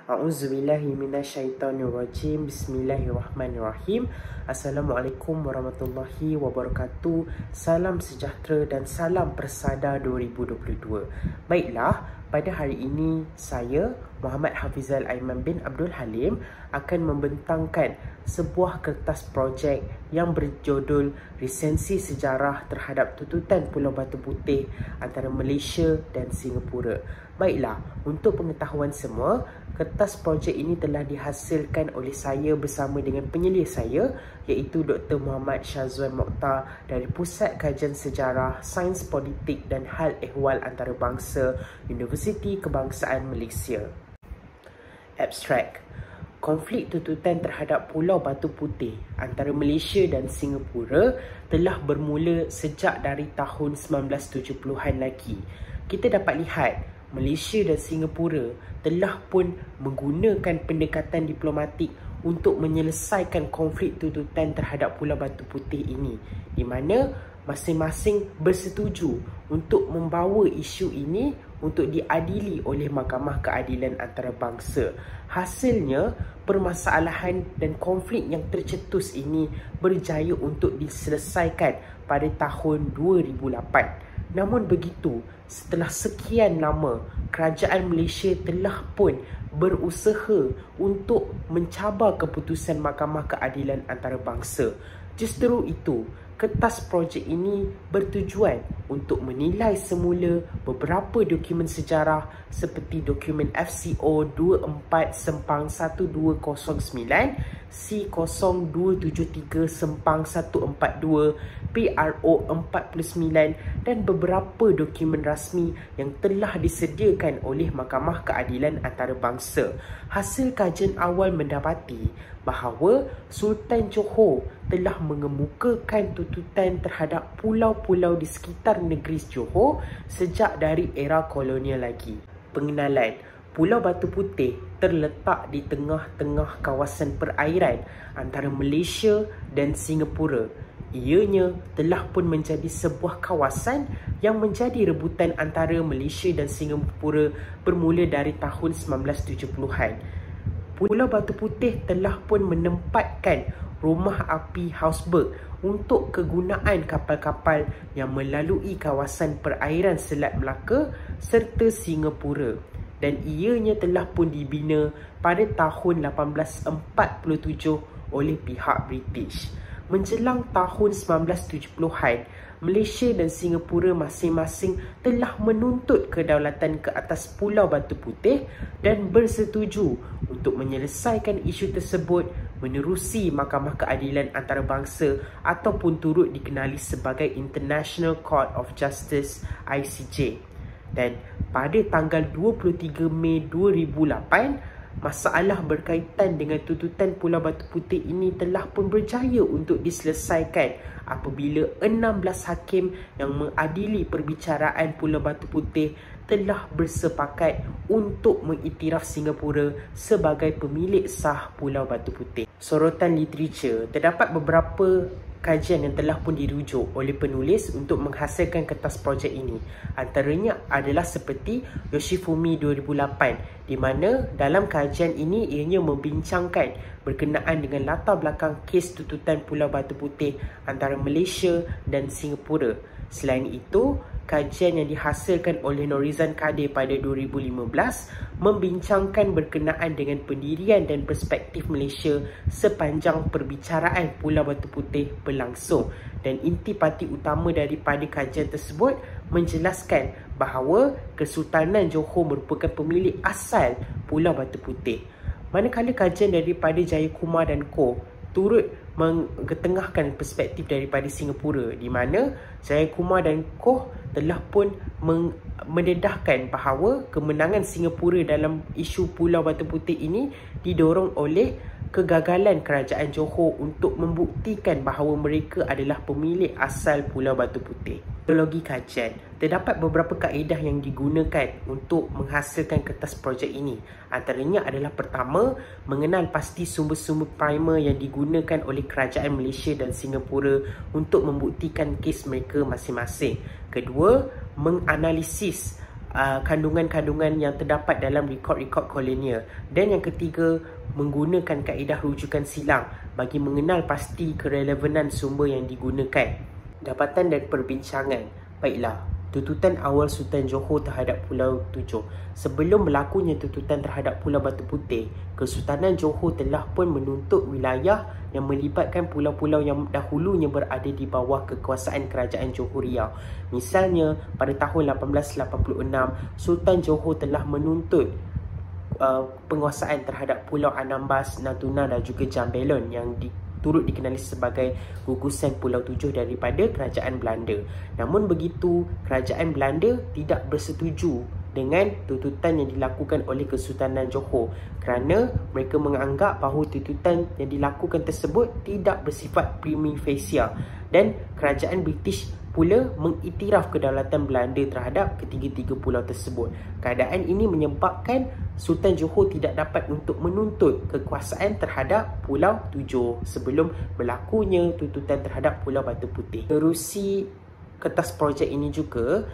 A'udzubillahi minasyaitonirrajim. Bismillahirrahmanirrahim. Assalamualaikum warahmatullahi wabarakatuh. Salam sejahtera dan salam persada 2022. Baiklah, pada hari ini saya Muhammad Hafizal Aiman bin Abdul Halim akan membentangkan sebuah kertas projek yang berjudul Resensi Sejarah terhadap Tututan Pulau Batu Putih antara Malaysia dan Singapura. Baiklah, untuk pengetahuan semua, kertas projek ini telah dihasilkan oleh saya bersama dengan penyelidik saya, iaitu Dr. Muhammad Syazwan Mokhtar dari Pusat Kajian Sejarah, Sains Politik dan Hal Ehwal Antarabangsa, Universiti Kebangsaan Malaysia. Abstrak. Konflik tututan terhadap Pulau Batu Putih antara Malaysia dan Singapura telah bermula sejak dari tahun 1970-an lagi. Kita dapat lihat Malaysia dan Singapura telah pun menggunakan pendekatan diplomatik untuk menyelesaikan konflik tututan terhadap Pulau Batu Putih ini, di mana masing-masing bersetuju untuk membawa isu ini untuk diadili oleh Mahkamah Keadilan Antarabangsa. Hasilnya, permasalahan dan konflik yang tercetus ini berjaya untuk diselesaikan pada tahun 2008. Namun begitu, setelah sekian lama, kerajaan Malaysia telah pun berusaha untuk mencabar keputusan Mahkamah Keadilan Antarabangsa. Justru itu, kertas projek ini bertujuan untuk menilai semula beberapa dokumen sejarah seperti dokumen FCO 24/1209, C0273/142, PRO 49 dan beberapa dokumen rasmi yang telah disediakan oleh Mahkamah Keadilan Antarabangsa. Hasil kajian awal mendapati bahawa Sultan Johor telah mengemukakan tuntutan terhadap pulau-pulau di sekitar negeri Johor sejak dari era kolonial lagi. Pengenalan, Pulau Batu Putih terletak di tengah-tengah kawasan perairan antara Malaysia dan Singapura. Ianya telah pun menjadi sebuah kawasan yang menjadi rebutan antara Malaysia dan Singapura bermula dari tahun 1970-an. Pulau Batu Putih telah pun menempatkan rumah api Hauksburg untuk kegunaan kapal-kapal yang melalui kawasan perairan Selat Melaka serta Singapura, dan ianya telah pun dibina pada tahun 1847 oleh pihak British. Menjelang tahun 1970-an, Malaysia dan Singapura masing-masing telah menuntut kedaulatan ke atas Pulau Batu Putih dan bersetuju untuk menyelesaikan isu tersebut menerusi Mahkamah Keadilan Antarabangsa ataupun turut dikenali sebagai International Court of Justice (ICJ). Dan pada tanggal 23 Mei 2008, masalah berkaitan dengan tuntutan Pulau Batu Putih ini telah pun berjaya untuk diselesaikan apabila 16 hakim yang mengadili perbicaraan Pulau Batu Putih telah bersepakat untuk mengiktiraf Singapura sebagai pemilik sah Pulau Batu Putih. Sorotan literatur, terdapat beberapa kajian yang telah pun dirujuk oleh penulis untuk menghasilkan kertas projek ini. Antaranya adalah seperti Yoshifumi 2008, di mana dalam kajian ini ianya membincangkan berkenaan dengan latar belakang kes tuntutan Pulau Batu Putih antara Malaysia dan Singapura. Selain itu, kajian yang dihasilkan oleh Norizan Kadir pada 2015 membincangkan berkenaan dengan pendirian dan perspektif Malaysia sepanjang perbicaraan Pulau Batu Putih berlangsung, dan intipati utama daripada kajian tersebut menjelaskan bahawa Kesultanan Johor merupakan pemilik asal Pulau Batu Putih. Manakala kajian daripada Jayakumar dan Co turut mengetengahkan perspektif daripada Singapura, di mana Jayakumar dan Co telah pun mendedahkan bahawa kemenangan Singapura dalam isu Pulau Batu Putih ini didorong oleh kegagalan kerajaan Johor untuk membuktikan bahawa mereka adalah pemilik asal Pulau Batu Putih. Metodologi kajian, terdapat beberapa kaedah yang digunakan untuk menghasilkan kertas projek ini. Antaranya adalah pertama, mengenal pasti sumber-sumber primer yang digunakan oleh kerajaan Malaysia dan Singapura untuk membuktikan kes mereka masing-masing. Kedua, menganalisis kandungan-kandungan yang terdapat dalam rekod-rekod kolonial. Dan yang ketiga, menggunakan kaedah rujukan silang bagi mengenal pasti kerelevanan sumber yang digunakan. Dapatan dan perbincangan. Baiklah, tuntutan awal Sultan Johor terhadap Pulau 7. Sebelum berlakunya tuntutan terhadap Pulau Batu Putih, Kesultanan Johor telah pun menuntut wilayah yang melibatkan pulau-pulau yang dahulunya berada di bawah kekuasaan Kerajaan Johor Riau. Misalnya, pada tahun 1886, Sultan Johor telah menuntut penguasaan terhadap Pulau Anambas, Natuna dan juga Jambelon yang turut dikenali sebagai gugusan Pulau 7 daripada Kerajaan Belanda. Namun begitu, Kerajaan Belanda tidak bersetuju dengan tuntutan yang dilakukan oleh Kesultanan Johor kerana mereka menganggap bahawa tuntutan yang dilakukan tersebut tidak bersifat prima facie dan Kerajaan British pula mengiktiraf kedaulatan Belanda terhadap ketiga-tiga pulau tersebut. Keadaan ini menyebabkan Sultan Johor tidak dapat untuk menuntut kekuasaan terhadap Pulau 7 sebelum berlakunya tuntutan terhadap Pulau Batu Putih. Menerusi kertas projek ini juga,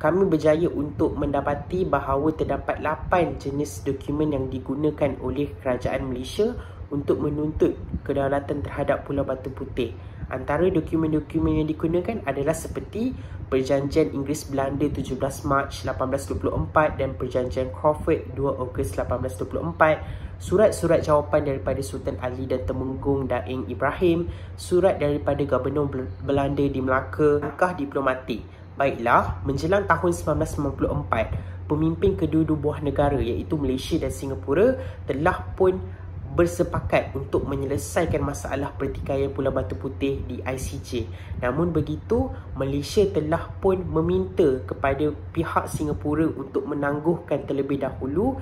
kami berjaya untuk mendapati bahawa terdapat 8 jenis dokumen yang digunakan oleh Kerajaan Malaysia untuk menuntut kedaulatan terhadap Pulau Batu Putih. Antara dokumen-dokumen yang digunakan adalah seperti Perjanjian Inggeris-Belanda 17 Mac 1824 dan Perjanjian Crawford 2 Ogos 1824, surat-surat jawapan daripada Sultan Ali dan Temenggung Daeng Ibrahim, surat daripada Gubernur Belanda di Melaka, langkah diplomatik. Baiklah, menjelang tahun 1994, pemimpin kedua-dua buah negara iaitu Malaysia dan Singapura telah pun bersepakat untuk menyelesaikan masalah pertikaian Pulau Batu Putih di ICJ. Namun begitu, Malaysia telah pun meminta kepada pihak Singapura untuk menangguhkan terlebih dahulu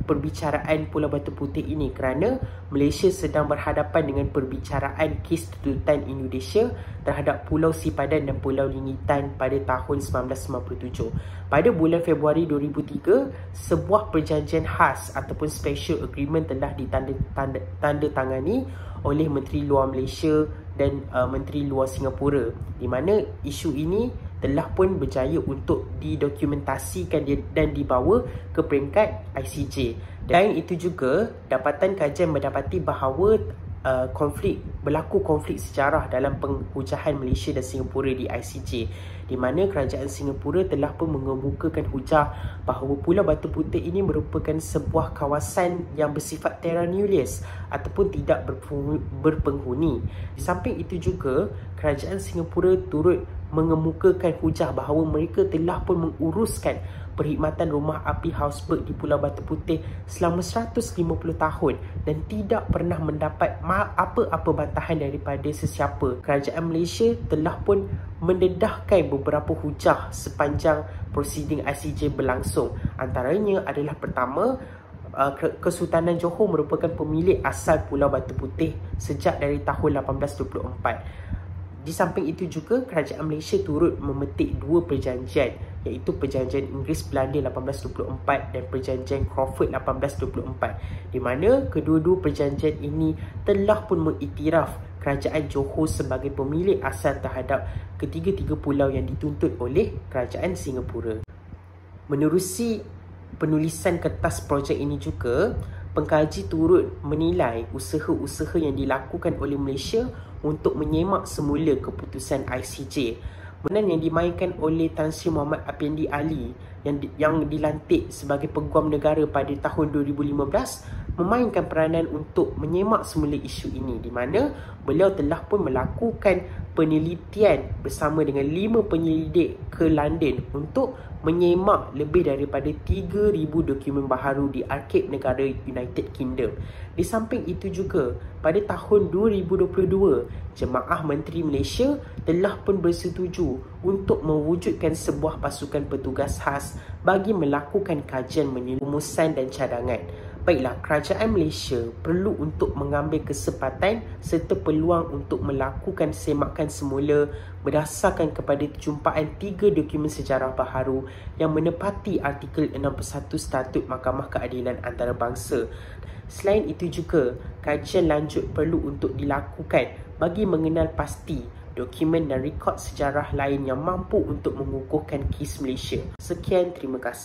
perbicaraan Pulau Batu Putih ini kerana Malaysia sedang berhadapan dengan perbicaraan kes tuntutan Indonesia terhadap Pulau Sipadan dan Pulau Lingitan pada tahun 1997. Pada bulan Februari 2003, sebuah perjanjian khas ataupun special agreement telah ditandatangani oleh Menteri Luar Malaysia dan Menteri Luar Singapura, di mana isu ini telah pun berjaya untuk didokumentasikan dan dibawa ke peringkat ICJ. Dan itu juga, dapatan kajian mendapati bahawa berlaku konflik sejarah dalam penghujahan Malaysia dan Singapura di ICJ, di mana kerajaan Singapura telah pun mengemukakan hujah bahawa Pulau Batu Putih ini merupakan sebuah kawasan yang bersifat terra nullius ataupun tidak berpenghuni. Di samping itu juga, kerajaan Singapura turut mengemukakan hujah bahawa mereka telah pun menguruskan perkhidmatan rumah api Houseburg di Pulau Batu Putih selama 150 tahun dan tidak pernah mendapat apa-apa bantahan daripada sesiapa. Kerajaan Malaysia telah pun mendedahkan beberapa hujah sepanjang prosiding ICJ berlangsung. Antaranya adalah pertama, Kesultanan Johor merupakan pemilik asal Pulau Batu Putih sejak dari tahun 1824. Di samping itu juga, kerajaan Malaysia turut memetik dua perjanjian, iaitu Perjanjian Inggeris-Belanda 1824 dan Perjanjian Crawford 1824, di mana kedua-dua perjanjian ini telah pun mengiktiraf kerajaan Johor sebagai pemilik asal terhadap ketiga-tiga pulau yang dituntut oleh kerajaan Singapura. Menerusi penulisan kertas projek ini juga, pengkaji turut menilai usaha-usaha yang dilakukan oleh Malaysia untuk menyemak semula keputusan ICJ. Peranan yang dimainkan oleh Tan Sri Muhammad Appendi Ali yang dilantik sebagai Peguam Negara pada tahun 2015 memainkan peranan untuk menyemak semula isu ini, di mana beliau telah pun melakukan penelitian bersama dengan 5 penyelidik ke London untuk menyemak lebih daripada 3,000 dokumen baharu di Arkib Negara United Kingdom. Di samping itu juga, pada tahun 2022, Jemaah Menteri Malaysia telah pun bersetuju untuk mewujudkan sebuah pasukan petugas khas bagi melakukan kajian menyeluruh rumusan dan cadangan. Baiklah, kerajaan Malaysia perlu untuk mengambil kesempatan serta peluang untuk melakukan semakan semula berdasarkan kepada jumpaan 3 dokumen sejarah baharu yang menepati artikel 61 Statut Mahkamah Keadilan Antarabangsa. Selain itu juga, kajian lanjut perlu untuk dilakukan bagi mengenal pasti dokumen dan rekod sejarah lain yang mampu untuk mengukuhkan KIS Malaysia. Sekian, terima kasih.